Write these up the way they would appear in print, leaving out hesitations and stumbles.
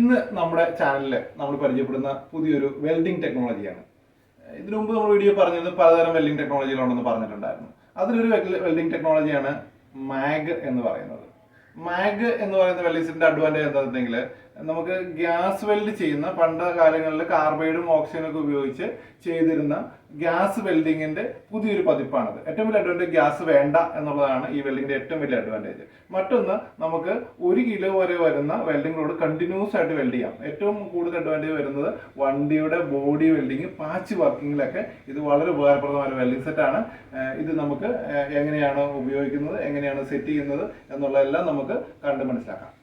ഇന്ന് നമ്മുടെ ചാനലിൽ നമ്മൾ പരിചയപ്പെടുന്ന പുതിയൊരു വെൽഡിംഗ് ടെക്നോളജിയാണ്. ഇതിനു മുമ്പ് നമ്മൾ വീഡിയോ പറഞ്ഞത് പലതരം വെൽഡിംഗ് ടെക്നോളജികളുണ്ടെന്ന് പറഞ്ഞിട്ടുണ്ടായിരുന്നു. അതിലൊരു വെൽഡിംഗ് ടെക്നോളജിയാണ് മാഗ് എന്ന് പറയുന്നത്. മാഗ് എന്ന് പറയുന്ന വെൽഡിംഗിന്റെ അഡ്വാൻറ്റേജ് എന്താണെന്നുണ്ടെങ്കിൽ നമുക്ക് ഗ്യാസ് വെൽഡ് ചെയ്യുന്ന പണ്ട് കാലങ്ങളിൽ കാർബൈഡും ഓക്സിജനും ഒക്കെ ഉപയോഗിച്ച് ചെയ്തിരുന്ന ഗ്യാസ് വെൽഡിങ്ങിന്റെ പുതിയൊരു പതിപ്പാണത്. ഏറ്റവും വലിയ അഡ്വാൻറ്റേജ് ഗ്യാസ് വേണ്ട എന്നുള്ളതാണ് ഈ വെൽഡിങ്ങിന്റെ ഏറ്റവും വലിയ അഡ്വാൻറ്റേജ്. മറ്റൊന്ന്, നമുക്ക് 1 കിലോ വരെ വരുന്ന വെൽഡിംഗ് റോഡ് കണ്ടിന്യൂസ് ആയിട്ട് വെൽഡ് ചെയ്യാം. ഏറ്റവും കൂടുതൽ അഡ്വാൻറ്റേജ് വരുന്നത് വണ്ടിയുടെ ബോഡി വെൽഡിങ്, പാച്ച് വർക്കിങ്ങിലൊക്കെ ഇത് വളരെ ഉപകാരപ്രദമായ വെൽഡിംഗ് സെറ്റാണ്. ഇത് നമുക്ക് എങ്ങനെയാണ് ഉപയോഗിക്കുന്നത്, എങ്ങനെയാണ് സെറ്റ് ചെയ്യുന്നത് എന്നുള്ളതെല്ലാം നമുക്ക് കണ്ട് മനസ്സിലാക്കാം.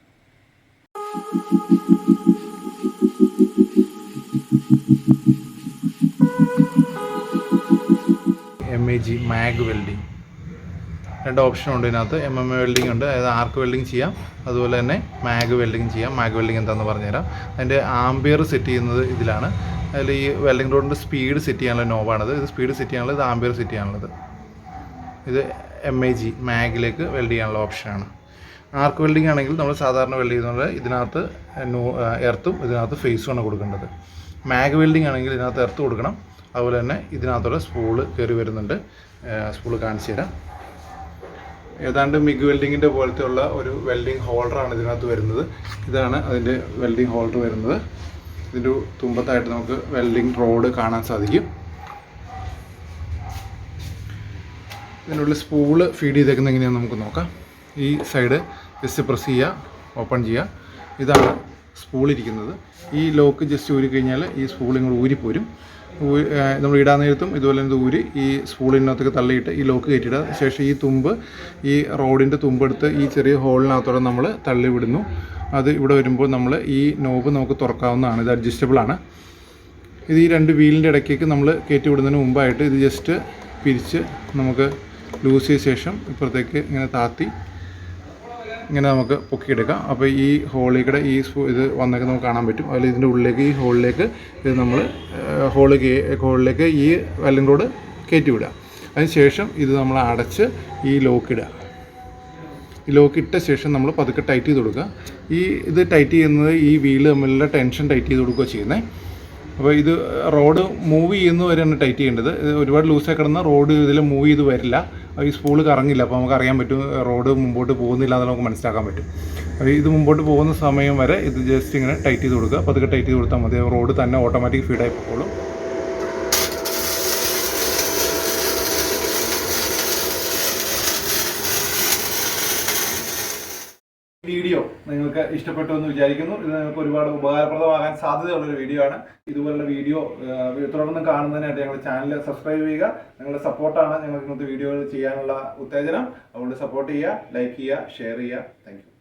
MAG മാഗ് വെൽഡിംഗ് 2 ഓപ്ഷൻ ഉണ്ട് ഇതിനകത്ത്. MMA വെൽഡിംഗ് ഉണ്ട്, അതായത് ആർക്ക് വെൽഡിംഗ് ചെയ്യാം, അതുപോലെ തന്നെ മാഗ് വെൽഡിംഗ് ചെയ്യാം. മാഗ് വെൽഡിംഗ് എന്താണെന്ന് പറഞ്ഞുതരാം. അതിൻ്റെ ആംബിയർ സെറ്റ് ചെയ്യുന്നത് ഇതിലാണ്. അതിൽ ഈ വെൽഡിംഗ് റോഡിൻ്റെ സ്പീഡ് സെറ്റ് ചെയ്യാനുള്ള നോബാണത്. ഇത് സ്പീഡ് സെറ്റ് ചെയ്യാനുള്ളത്, ഇത് ആംബിയർ സെറ്റ് ചെയ്യാനുള്ളത്. ഇത് MAG മാഗിലേക്ക് വെൽഡ് ചെയ്യാനുള്ള ഓപ്ഷനാണ്. ആർക്ക് വെൽഡിംഗ് ആണെങ്കിൽ നമ്മൾ സാധാരണ വെൽഡ് ചെയ്യുന്നത് ഇതിനകത്ത് എർത്തും ഇതിനകത്ത് ഫേസുമാണ് കൊടുക്കേണ്ടത്. മാഗ് വെൽഡിംഗ് ആണെങ്കിൽ ഇതിനകത്ത് എർത്ത് കൊടുക്കണം. അതുപോലെ തന്നെ ഇതിനകത്തുള്ള സ്പൂള് കയറി വരുന്നുണ്ട്. സ്പൂള് കാണിച്ചു തരാം. ഏതാണ്ട് മിഗ് വെൽഡിങ്ങിൻ്റെ പോലത്തെ ഉള്ള ഒരു വെൽഡിംഗ് ഹോൾഡറാണ് ഇതിനകത്ത് വരുന്നത്. ഇതാണ് അതിൻ്റെ വെൽഡിംഗ് ഹോൾഡർ വരുന്നത്. ഇതിൻ്റെ തുമ്പത്തായിട്ട് നമുക്ക് വെൽഡിംഗ് റോഡ് കാണാൻ സാധിക്കും. ഇതിനുള്ളിൽ സ്പൂള് ഫീഡ് ചെയ്തേക്കുന്നത് എങ്ങനെയാണെന്ന് നമുക്ക് നോക്കാം. ഈ സൈഡ് ജസ്റ്റ് പ്രസ് ചെയ്യുക, ഓപ്പൺ ചെയ്യുക. ഇതാണ് സ്പൂളിരിക്കുന്നത്. ഈ ലോക്ക് ജസ്റ്റ് ഊരി കഴിഞ്ഞാൽ ഈ സ്പൂൾ ഇങ്ങോട്ട് ഊരിപ്പോരും. നമ്മൾ ഇടാൻ നേരത്തും ഇതുപോലെ തന്നെ ഊരി ഈ സ്പൂളിനകത്തൊക്കെ തള്ളിയിട്ട് ഈ ലോക്ക് കയറ്റിയിടുക. ശേഷം ഈ തുമ്പ്, ഈ റോഡിൻ്റെ തുമ്പെടുത്ത് ഈ ചെറിയ ഹോളിനകത്തോടെ നമ്മൾ തള്ളി വിടുന്നു. അത് ഇവിടെ വരുമ്പോൾ നമ്മൾ ഈ നോബ് നമുക്ക് തുറക്കാവുന്നതാണ്. ഇത് അഡ്ജസ്റ്റബിൾ ആണ്. ഇത് ഈ 2 വീലിൻ്റെ ഇടയ്ക്കേക്ക് നമ്മൾ കയറ്റി വിടുന്നതിന് മുമ്പായിട്ട് ഇത് ജസ്റ്റ് പിരിച്ച് നമുക്ക് ലൂസ് ചെയ്ത ശേഷം ഇപ്പുറത്തേക്ക് ഇങ്ങനെ താത്തി ഇങ്ങനെ നമുക്ക് പൊക്കിയെടുക്കാം. അപ്പോൾ ഈ ഹോളിൽ ഈ ഇത് വന്നൊക്കെ നമുക്ക് കാണാൻ പറ്റും. അതിൽ ഇതിൻ്റെ ഉള്ളിലേക്ക്, ഈ ഹോളിലേക്ക് ഇത് നമ്മൾ ഹോളിലേക്ക് ഈ വെൽഡിംഗ് റോഡ് കയറ്റി വിടുക. അതിന് ശേഷം ഇത് നമ്മൾ അടച്ച് ഈ ലോക്ക് ഇടുക. ഈ ലോക്ക് ഇട്ട ശേഷം നമ്മൾ പതുക്കെ ടൈറ്റ് ചെയ്ത് കൊടുക്കുക. ഇത് ടൈറ്റ് ചെയ്യുന്നത് ഈ വീല് തമ്മിലുള്ള ടെൻഷൻ ടൈറ്റ് ചെയ്ത് കൊടുക്കുക ചെയ്യുന്നത്. അപ്പോൾ ഇത് റോഡ് മൂവ് ചെയ്യുന്ന വരെയാണ് ടൈറ്റ് ചെയ്യേണ്ടത്. ഒരുപാട് ലൂസായി കിടന്ന റോഡ് ഇതിൽ മൂവ് ചെയ്ത് വരില്ല. ഈ സ്പൂള് കറങ്ങില്ല. അപ്പോൾ നമുക്ക് അറിയാൻ പറ്റും റോഡ് മുമ്പോട്ട് പോകുന്നില്ല എന്ന് നമുക്ക് മനസ്സിലാക്കാൻ പറ്റും. അപ്പോൾ ഇത് മുമ്പോട്ട് പോകുന്ന സമയം വരെ ഇത് ജസ്റ്റ് ഇങ്ങനെ ടൈറ്റ് ചെയ്ത് കൊടുക്കുക. പതുക്കെ ടൈറ്റ് ചെയ്ത് കൊടുത്താൽ മതി. റോഡ് തന്നെ ഓട്ടോമാറ്റിക് ഫീഡായി പോയിക്കോളും. വീഡിയോ നിങ്ങൾക്ക് ഇഷ്ടപ്പെട്ടു എന്ന് വിചാരിക്കുന്നു. ഇത് നിങ്ങൾക്ക് ഒരുപാട് ഉപകാരപ്രദമാകാൻ സാധ്യതയുള്ളൊരു വീഡിയോ ആണ്. ഇതുപോലുള്ള വീഡിയോ തുടർന്ന് കാണുന്നതിനായിട്ട് ഞങ്ങളുടെ ചാനൽ സബ്സ്ക്രൈബ് ചെയ്യുക. നിങ്ങളുടെ സപ്പോർട്ടാണ് ഞങ്ങൾക്ക് ഇന്നത്തെ വീഡിയോകൾ ചെയ്യാനുള്ള ഉത്തേജനം. അതുകൊണ്ട് സപ്പോർട്ട് ചെയ്യുക, ലൈക്ക് ചെയ്യുക, ഷെയർ ചെയ്യുക. Thank you.